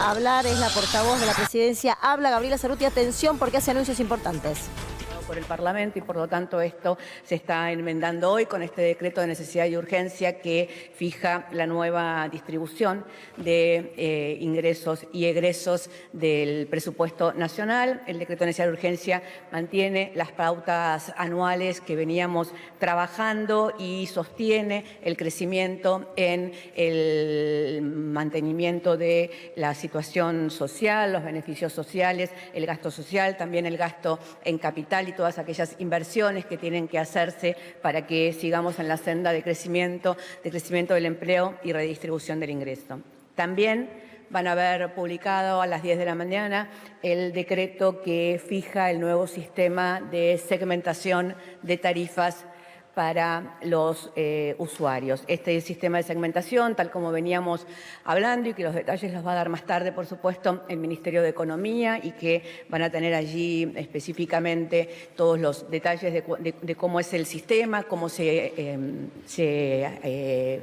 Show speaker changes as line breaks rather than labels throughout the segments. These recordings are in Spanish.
hablar, es la portavoz de la presidencia. Habla Gabriela Cerruti, atención porque hace anuncios importantes.
Por el Parlamento y por lo tanto esto se está enmendando hoy con este decreto de necesidad y urgencia que fija la nueva distribución de ingresos y egresos del presupuesto nacional. El decreto de necesidad y urgencia mantiene las pautas anuales que veníamos trabajando y sostiene el crecimiento en el mantenimiento de la situación social, los beneficios sociales, el gasto social, también el gasto en capital y todas aquellas inversiones que tienen que hacerse para que sigamos en la senda de crecimiento del empleo y redistribución del ingreso. También van a haber publicado a las 10 de la mañana el decreto que fija el nuevo sistema de segmentación de tarifas para los usuarios. Este sistema de segmentación, tal como veníamos hablando y que los detalles los va a dar más tarde, por supuesto, el Ministerio de Economía y que van a tener allí específicamente todos los detalles de cómo es el sistema, cómo se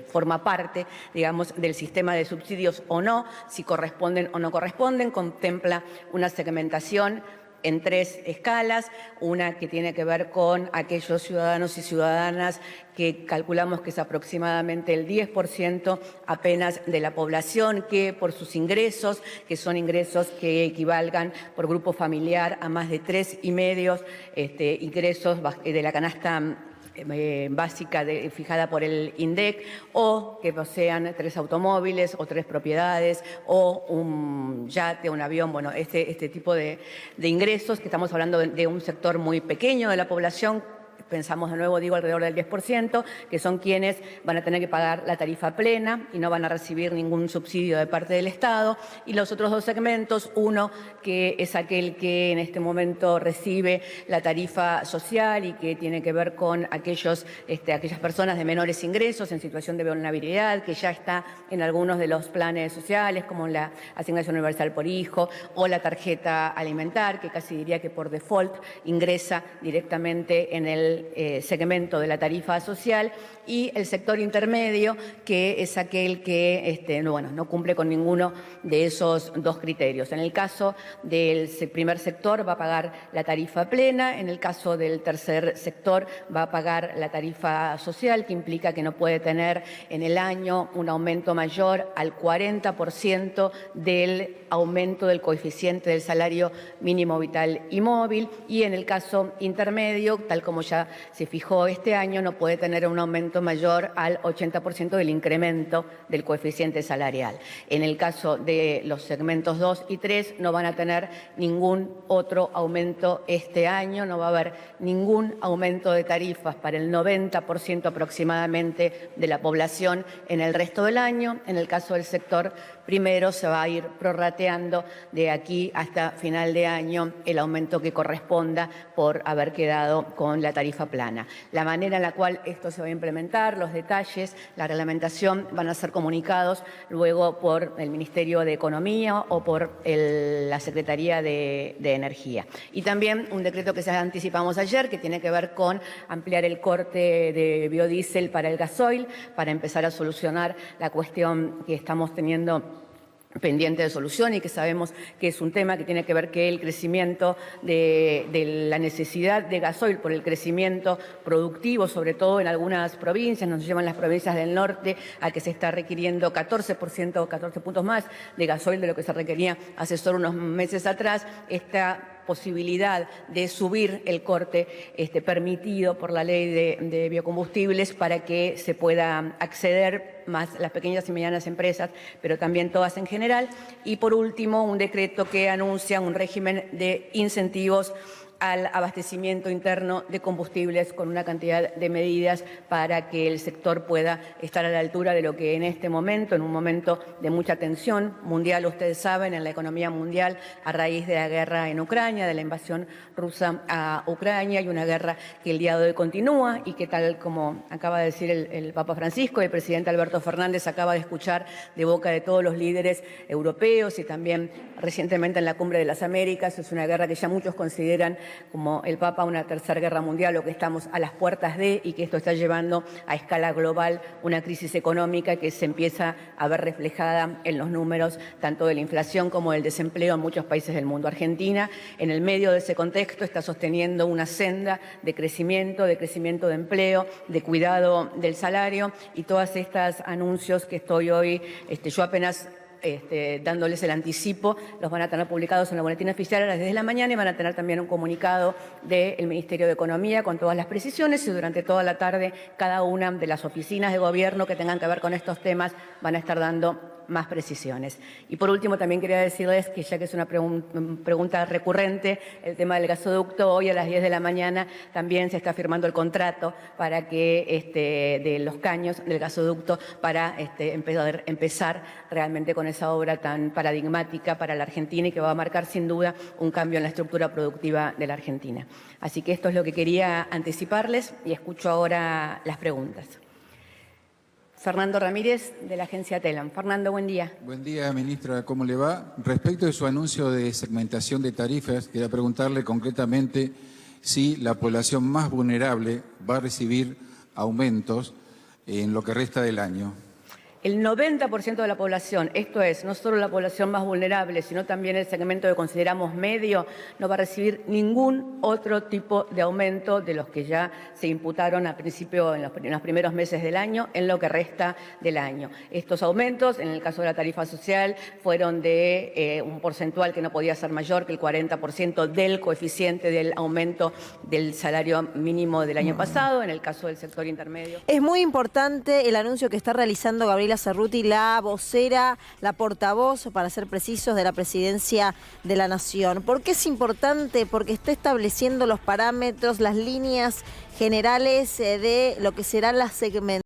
forma parte, digamos, del sistema de subsidios o no, si corresponden o no corresponden, contempla una segmentación en 3 escalas, una que tiene que ver con aquellos ciudadanos y ciudadanas que calculamos que es aproximadamente el 10% apenas de la población, que por sus ingresos, que son ingresos que equivalgan por grupo familiar a más de 3,5 ingresos de la canasta básica fijada por el INDEC, o que posean 3 automóviles o 3 propiedades o un yate, un avión, bueno, este tipo de ingresos, que estamos hablando de un sector muy pequeño de la población. Pensamos de nuevo, digo, alrededor del 10%, que son quienes van a tener que pagar la tarifa plena y no van a recibir ningún subsidio de parte del Estado. Y los otros 2 segmentos, uno que es aquel que en este momento recibe la tarifa social y que tiene que ver con aquellas personas de menores ingresos en situación de vulnerabilidad, que ya está en algunos de los planes sociales, como la asignación universal por hijo o la tarjeta alimentar, que casi diría que por default ingresa directamente en el segmento de la tarifa social, y el sector intermedio, que es aquel que no cumple con ninguno de esos 2 criterios. En el caso del primer sector va a pagar la tarifa plena, en el caso del tercer sector va a pagar la tarifa social, que implica que no puede tener en el año un aumento mayor al 40% del aumento del coeficiente del salario mínimo vital y móvil, y en el caso intermedio, tal como ya se fijó este año, no puede tener un aumento mayor al 80% del incremento del coeficiente salarial. En el caso de los segmentos 2 y 3 no van a tener ningún otro aumento este año, no va a haber ningún aumento de tarifas para el 90% aproximadamente de la población en el resto del año. En el caso del sector primero se va a ir prorrateando de aquí hasta final de año el aumento que corresponda por haber quedado con la tarifa plana. La manera en la cual esto se va a implementar, los detalles, la reglamentación van a ser comunicados luego por el Ministerio de Economía o por la Secretaría de Energía. Y también un decreto que ya anticipamos ayer, que tiene que ver con ampliar el corte de biodiesel para el gasoil, para empezar a solucionar la cuestión que estamos teniendo pendiente de solución y que sabemos que es un tema que tiene que ver que el crecimiento de la necesidad de gasoil por el crecimiento productivo, sobre todo en algunas provincias, nos llevan las provincias del norte a que se está requiriendo 14% o 14 puntos más de gasoil de lo que se requería hace solo unos meses atrás. Esta posibilidad de subir el corte permitido por la ley de biocombustibles para que se pueda acceder más las pequeñas y medianas empresas, pero también todas en general. Y por último, un decreto que anuncia un régimen de incentivos al abastecimiento interno de combustibles con una cantidad de medidas para que el sector pueda estar a la altura de lo que en este momento, en un momento de mucha tensión mundial, ustedes saben, en la economía mundial, a raíz de la guerra en Ucrania, de la invasión rusa a Ucrania, y una guerra que el día de hoy continúa y que, tal como acaba de decir el Papa Francisco, el presidente Alberto Fernández acaba de escuchar de boca de todos los líderes europeos y también recientemente en la Cumbre de las Américas, es una guerra que ya muchos consideran como el Papa, una tercera guerra mundial o que estamos a las puertas de, y que esto está llevando a escala global una crisis económica que se empieza a ver reflejada en los números tanto de la inflación como del desempleo en muchos países del mundo. Argentina, en el medio de ese contexto, está sosteniendo una senda de crecimiento de empleo, de cuidado del salario, y todos estos anuncios que estoy hoy, yo apenas dándoles el anticipo, los van a tener publicados en la boletín oficial a las 10 de la mañana y van a tener también un comunicado del Ministerio de Economía con todas las precisiones, y durante toda la tarde cada una de las oficinas de gobierno que tengan que ver con estos temas van a estar dando más precisiones. Y por último también quería decirles que, ya que es una pregunta recurrente, el tema del gasoducto, hoy a las 10 de la mañana también se está firmando el contrato para que de los caños del gasoducto para empezar realmente con esa obra tan paradigmática para la Argentina y que va a marcar sin duda un cambio en la estructura productiva de la Argentina. Así que esto es lo que quería anticiparles y escucho ahora las preguntas. Fernando Ramírez, de la agencia TELAM. Fernando, buen día.
Buen día, ministra. ¿Cómo le va? Respecto de su anuncio de segmentación de tarifas, quería preguntarle concretamente si la población más vulnerable va a recibir aumentos en lo que resta del año.
El 90% de la población, esto es, no solo la población más vulnerable, sino también el segmento que consideramos medio, no va a recibir ningún otro tipo de aumento de los que ya se imputaron al principio, en los primeros meses del año, en lo que resta del año. Estos aumentos, en el caso de la tarifa social, fueron de un porcentual que no podía ser mayor que el 40% del coeficiente del aumento del salario mínimo del año pasado, en el caso del sector intermedio.
Es muy importante el anuncio que está realizando Gabriela Cerruti, la vocera, la portavoz, para ser precisos, de la Presidencia de la Nación. ¿Por qué es importante? Porque está estableciendo los parámetros, las líneas generales de lo que será la segmentación